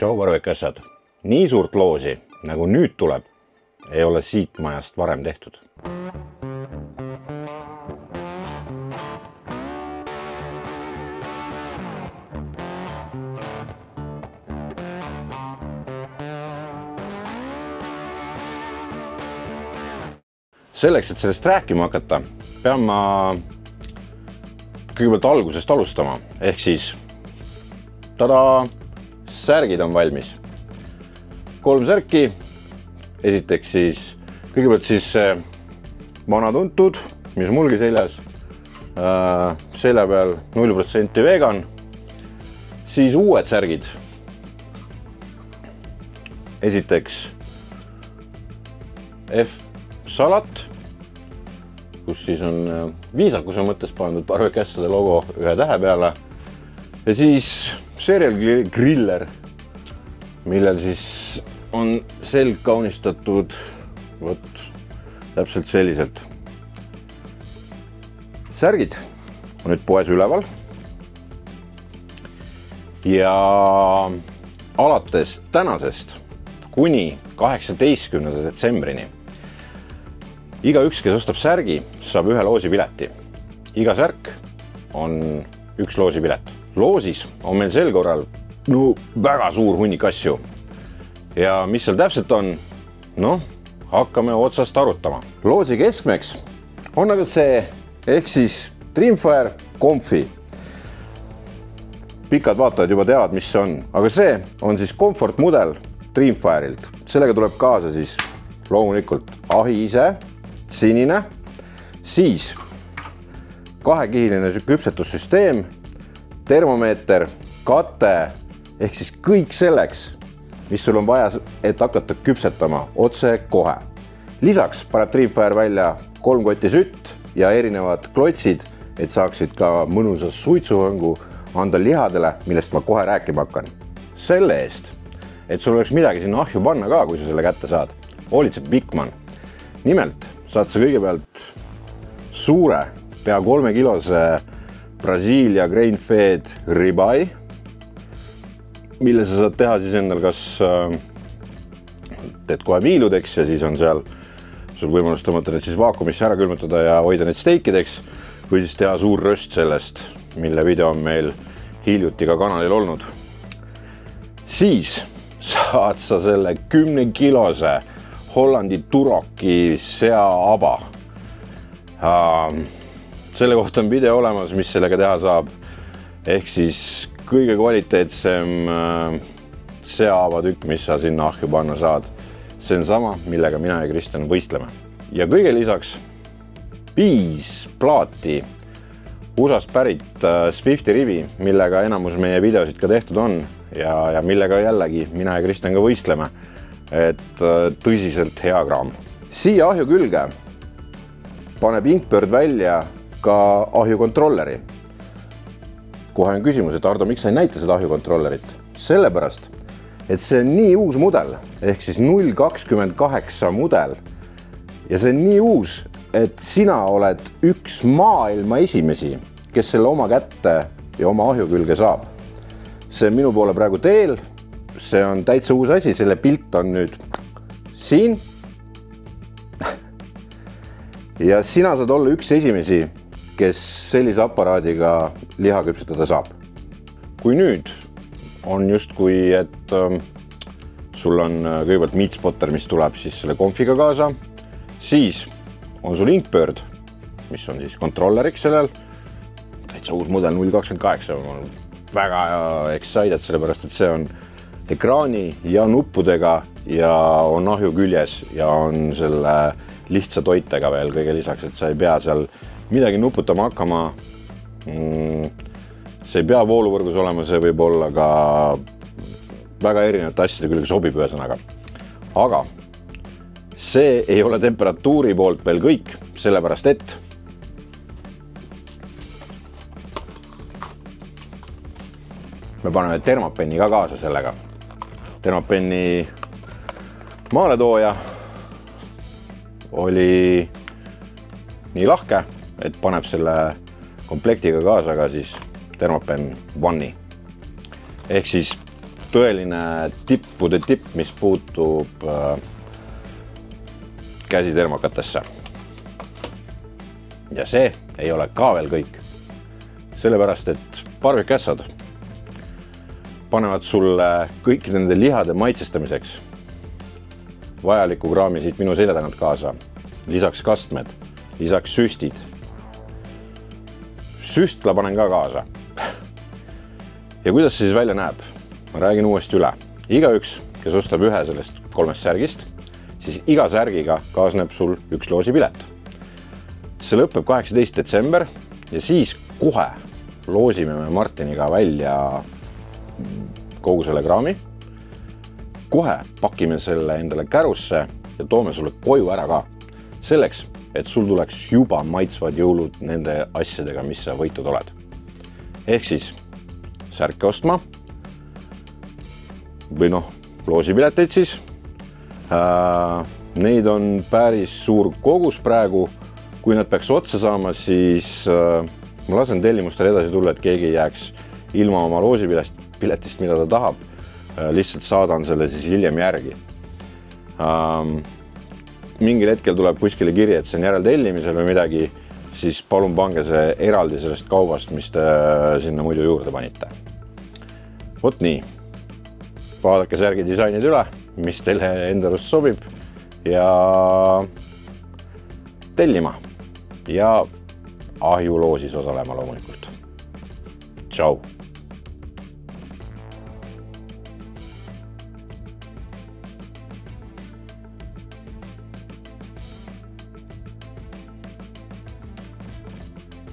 Tšau varvekessad! Nii suurt loosi, nagu nüüd tuleb, ei ole siit majast varem tehtud. Selleks, et sellest rääkima hakata, pean ma kõigepealt algusest alustama. Ehk siis, tada, särgid on valmis. 3 särki. Esiteks siis, kõigepealt siis vana tuntud, mis mulgi seljas. Selja peal 0% vegan. Siis uued särgid. Esiteks F-salat, kus siis on viisakuse mõttes pandud parvekässade logo ühe tähe peale. Ja siis Serial Griller, millel siis on selg kaunistatud täpselt selliselt. Särgid on nüüd poes üleval. Ja alates tänasest kuni 18. detsembrini igaüks, kes ostab särgi, saab ühe loosipileti. Iga särk on üks loosipilet. Loosis on meil sel korral väga suur hunnik asju. Ja mis seal täpselt on? Hakkame otsast arutama. Loosi keskmeks on aga see, ehk siis Dreamfire Comfy. Pikad vaatajad juba teavad, mis see on. Aga see on siis comfort mudel Dreamfireilt. Sellega tuleb kaasa siis loomulikult ahi ise, sinine, siis kahekihiline küpsetussüsteem, termomeeter, kate, ehk siis kõik selleks, mis sul on vaja, et hakata küpsetama otse kohe. Lisaks paneb Dreamfire välja 3 kotti sütt ja erinevad klotsid, et saaksid ka mõnusas suitsuhõngu anda lihadele, millest ma kohe rääkima hakkan. Selle eest, et sul oleks midagi sinna ahju panna ka, kui sa selle kätte saad, hoolitseb Bigman. Nimelt saad sa kõigepealt suure, pea 3-kilose Brasiilia grain-fed ribeye, mille sa saad teha siis endal kas teed kohe viiludeks ja siis on seal sul võimalus tõmmata need siis vaakumisse ära külmutada ja hoida need steikideks või siis teha suur röst sellest, mille video on meil hiljuti ka kanalil olnud. Siis saad sa selle 10-kilose Hollandi Turoki seaaba. Selle kohta on video olemas, mis sellega teha saab. Ehk siis kõige kvaliteetsem seaaba-tükk, mis sa sinna ahju panna saad. See on sama, millega mina ja Kristjan võistleme. Ja kõige lisaks 5 plaati USAst pärit Swifti rivi, millega enamus meie videosid ka tehtud on ja millega jällegi mina ja Kristjan ka võistleme. Et tõsiselt hea kraam. Siia ahju külge paneb Inkbird välja ka ahjukontrolleri. Kohe on küsimus, et Ardo, miks sa ei näita seda ahjukontrollerit? Sellepärast, et see on nii uus mudel, ehk siis 028 mudel. Ja see on nii uus, et sina oled üks maailma esimesi, kes selle oma kätte ja oma ahju külge saab. See on minu poole praegu teel. See on täitsa uus asi, selle pilt on nüüd siin. Ja sina saad olla üks esimesi, kes sellise aparaadiga liha küpsetada saab. Kui nüüd on justkui, et sul on kõigepealt meat spotter, mis tuleb siis selle Comfiga kaasa, siis on sul Inkbird, mis on siis kontrolleriks sellel. Täitsa uus mudel 028, on väga excited, sellepärast, et see on ekraani ja nuppudega ja on ahju küljes ja on selle lihtsa toitega veel kõige lisaks, et sa ei pea seal midagi nuputama hakkama. See ei pea vooluvõrgus olema, see võib olla ka väga erinevate asjade külge sobib ühesõnaga. Aga see ei ole temperatuuri poolt veel kõik, sellepärast et me paneme termopenni ka kaasa sellega. Termopenni maaletooja oli nii lahke, et paneb selle komplektiga kaasa ka siis Thermopen One'i. Ehk siis tõeline tippude tipp, mis puutub käsitermokatesse. Ja see ei ole ka veel kõik. Sellepärast, et parvikässad panevad sulle kõik nende lihade maitsestamiseks vajaliku kraami siit minu selja tagant kaasa. Lisaks kastmed, lisaks süstid. Süstla panen ka kaasa. Ja kuidas see siis välja näeb? Ma räägin uuesti üle. Igaüks, kes ostab ühe sellest 3 särgist, siis iga särgiga kaasneb sul 1 loosipilet. See lõpeb 18. detsember ja siis kohe loosime me Martiniga välja kogu selle kraami. Kohe pakime selle endale kärusse ja toome sulle koju ära ka. Selleks, et sul tuleks juba maitsvad jõulud nende asjadega, mis sa võitud oled. Ehk siis särke ostma või loosipileteid siis. Neid on päris suur kogus praegu. Kui nad peaks otsa saama, siis ma lasen tellimustele edasi tulla, et keegi ei jääks ilma oma loosipiletist, mida ta tahab. Lihtsalt saadan selle siis hiljem järgi. Mingil hetkel tuleb kuskile kiri, et see on järeltellimisel või midagi, siis palun pange see eraldi sellest kaubast, mis te sinna muidu juurde panite. Vot nii. Vaadake särgi disainid üle, mis teile enda arust sobib ja tellima ja ahjuloosis osalema loomulikult. Tšau!